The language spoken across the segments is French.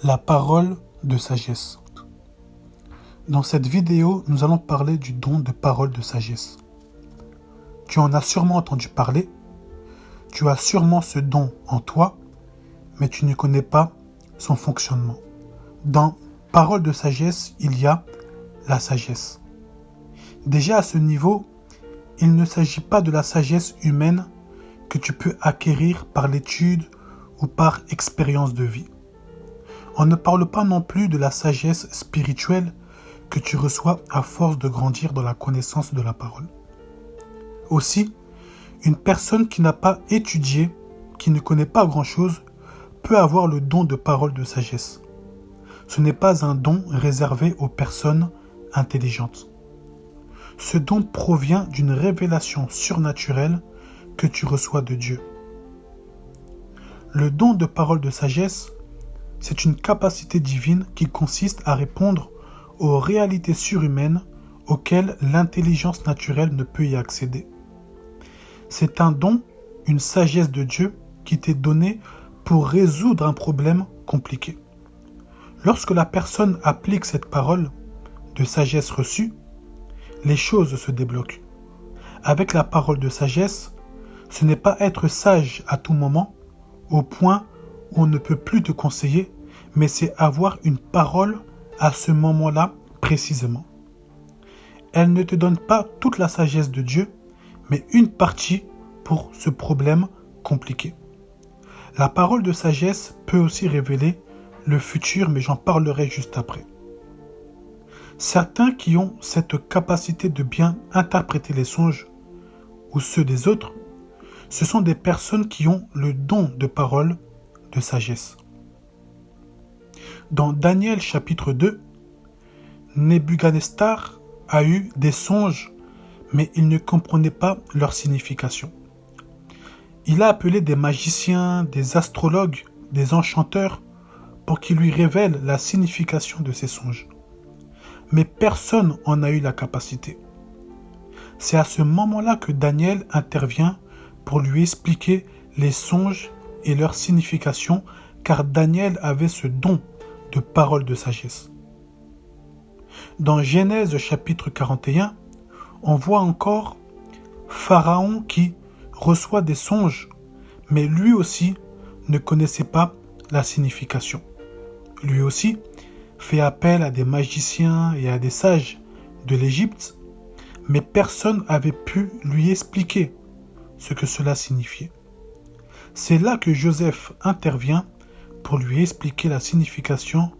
La parole de sagesse. Dans cette vidéo, nous allons parler du don de parole de sagesse. Tu en as sûrement entendu parler, tu as sûrement ce don en toi, mais tu ne connais pas son fonctionnement. Dans parole de sagesse, il y a la sagesse. Déjà à ce niveau, il ne s'agit pas de la sagesse humaine que tu peux acquérir par l'étude ou par expérience de vie. On ne parle pas non plus de la sagesse spirituelle que tu reçois à force de grandir dans la connaissance de la parole. Aussi, une personne qui n'a pas étudié, qui ne connaît pas grand-chose, peut avoir le don de parole de sagesse. Ce n'est pas un don réservé aux personnes intelligentes. Ce don provient d'une révélation surnaturelle que tu reçois de Dieu. Le don de parole de sagesse, c'est une capacité divine qui consiste à répondre aux réalités surhumaines auxquelles l'intelligence naturelle ne peut y accéder. C'est un don, une sagesse de Dieu qui t'est donnée pour résoudre un problème compliqué. Lorsque la personne applique cette parole de sagesse reçue, les choses se débloquent. Avec la parole de sagesse, ce n'est pas être sage à tout moment, au point où on ne peut plus te conseiller, mais c'est avoir une parole à ce moment-là précisément. Elle ne te donne pas toute la sagesse de Dieu, mais une partie pour ce problème compliqué. La parole de sagesse peut aussi révéler le futur, mais j'en parlerai juste après. Certains qui ont cette capacité de bien interpréter les songes ou ceux des autres, ce sont des personnes qui ont le don de parole de sagesse. Dans Daniel chapitre 2, Nebuchadnezzar a eu des songes, mais il ne comprenait pas leur signification. Il a appelé des magiciens, des astrologues, des enchanteurs pour qu'ils lui révèlent la signification de ces songes. Mais personne n'en a eu la capacité. C'est à ce moment-là que Daniel intervient pour lui expliquer les songes et leur signification, car Daniel avait ce don de parole de sagesse. Dans Genèse chapitre 41, on voit encore Pharaon qui reçoit des songes, mais lui aussi ne connaissait pas la signification. Lui aussi fait appel à des magiciens et à des sages de l'Égypte, mais personne n'avait pu lui expliquer ce que cela signifiait. C'est là que Joseph intervient pour lui expliquer la signification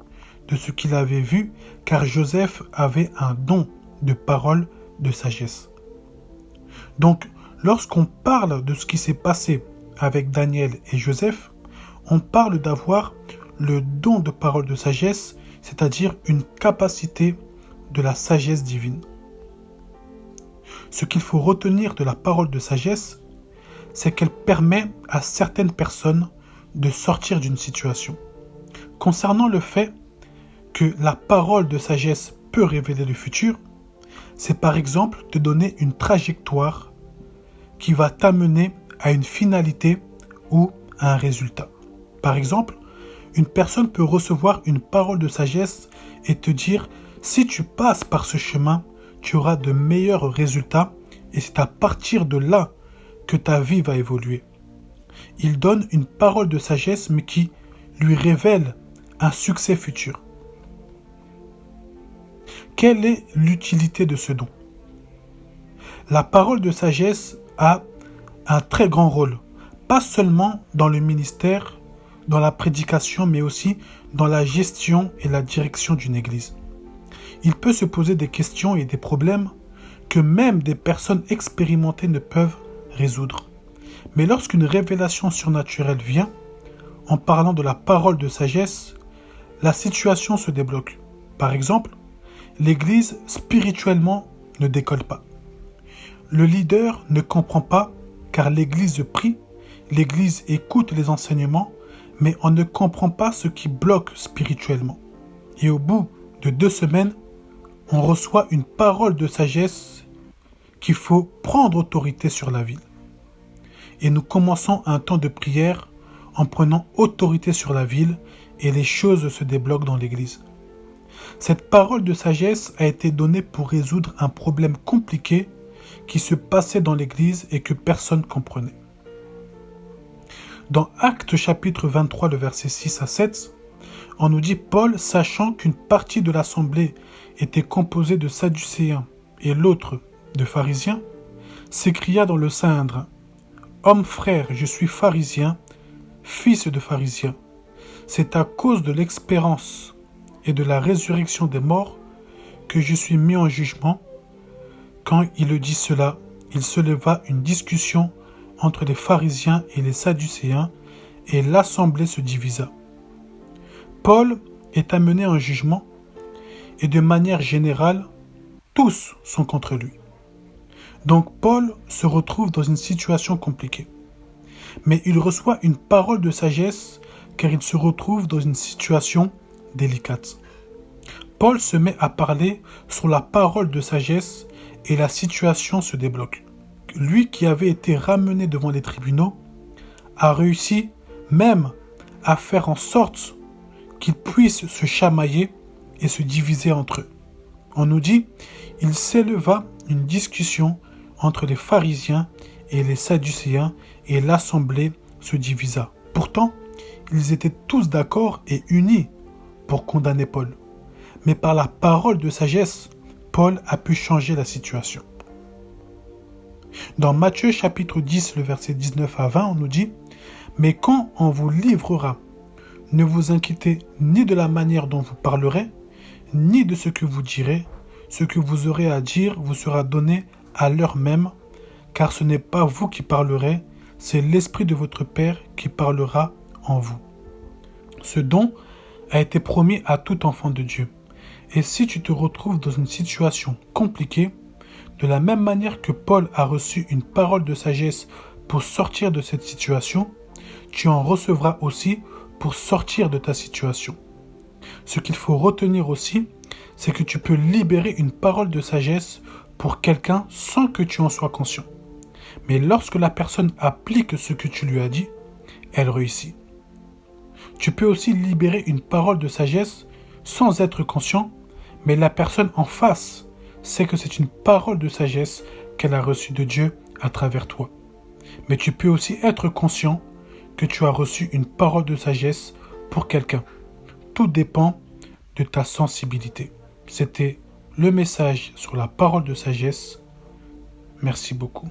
de ce qu'il avait vu, car Joseph avait un don de parole de sagesse. Donc, lorsqu'on parle de ce qui s'est passé avec Daniel et Joseph, on parle d'avoir le don de parole de sagesse, c'est-à-dire une capacité de la sagesse divine. Ce qu'il faut retenir de la parole de sagesse, c'est qu'elle permet à certaines personnes de sortir d'une situation. Concernant le fait que la parole de sagesse peut révéler le futur, c'est par exemple te donner une trajectoire qui va t'amener à une finalité ou à un résultat. Par exemple, une personne peut recevoir une parole de sagesse et te dire « Si tu passes par ce chemin, tu auras de meilleurs résultats et c'est à partir de là que ta vie va évoluer. » Il donne une parole de sagesse mais qui lui révèle un succès futur. Quelle est l'utilité de ce don? La parole de sagesse a un très grand rôle, pas seulement dans le ministère, dans la prédication, mais aussi dans la gestion et la direction d'une église. Il peut se poser des questions et des problèmes que même des personnes expérimentées ne peuvent résoudre. Mais lorsqu'une révélation surnaturelle vient, en parlant de la parole de sagesse, la situation se débloque. Par exemple, l'église spirituellement ne décolle pas. Le leader ne comprend pas car l'église prie, l'église écoute les enseignements, mais on ne comprend pas ce qui bloque spirituellement. Et au bout de 2 semaines, on reçoit une parole de sagesse qu'il faut prendre autorité sur la ville. Et nous commençons un temps de prière en prenant autorité sur la ville et les choses se débloquent dans l'Église. Cette parole de sagesse a été donnée pour résoudre un problème compliqué qui se passait dans l'Église et que personne ne comprenait. Dans Actes chapitre 23, le verset 6 à 7, on nous dit « Paul, sachant qu'une partie de l'assemblée était composée de Sadducéens et l'autre de pharisiens, s'écria dans le Saint-Indrin, « Homme frère, je suis pharisien, fils de pharisien. C'est à cause de l'expérience et de la résurrection des morts que je suis mis en jugement. » Quand il dit cela, il se leva une discussion entre les pharisiens et les sadducéens, et l'assemblée se divisa. Paul est amené en jugement, et de manière générale, tous sont contre lui. Donc Paul se retrouve dans une situation compliquée. Mais il reçoit une parole de sagesse, car il se retrouve dans une situation délicate. Paul se met à parler sur la parole de sagesse, et la situation se débloque. Lui qui avait été ramené devant les tribunaux a réussi même à faire en sorte qu'ils puissent se chamailler et se diviser entre eux. On nous dit, il s'éleva une discussion entre les pharisiens et les sadducéens et l'assemblée se divisa. Pourtant, ils étaient tous d'accord et unis pour condamner Paul. Mais par la parole de sagesse, Paul a pu changer la situation. Dans Matthieu chapitre 10, le verset 19 à 20, on nous dit « Mais quand on vous livrera, ne vous inquiétez ni de la manière dont vous parlerez, ni de ce que vous direz. Ce que vous aurez à dire vous sera donné à l'heure même, car ce n'est pas vous qui parlerez, c'est l'Esprit de votre Père qui parlera en vous. » Ce don a été promis à tout enfant de Dieu. Et si tu te retrouves dans une situation compliquée, de la même manière que Paul a reçu une parole de sagesse pour sortir de cette situation, tu en recevras aussi pour sortir de ta situation. Ce qu'il faut retenir aussi, c'est que tu peux libérer une parole de sagesse pour quelqu'un sans que tu en sois conscient. Mais lorsque la personne applique ce que tu lui as dit, elle réussit. Tu peux aussi libérer une parole de sagesse sans être conscient, mais la personne en face sait que c'est une parole de sagesse qu'elle a reçue de Dieu à travers toi. Mais tu peux aussi être conscient que tu as reçu une parole de sagesse pour quelqu'un. Tout dépend de ta sensibilité. C'était le message sur la parole de sagesse. Merci beaucoup.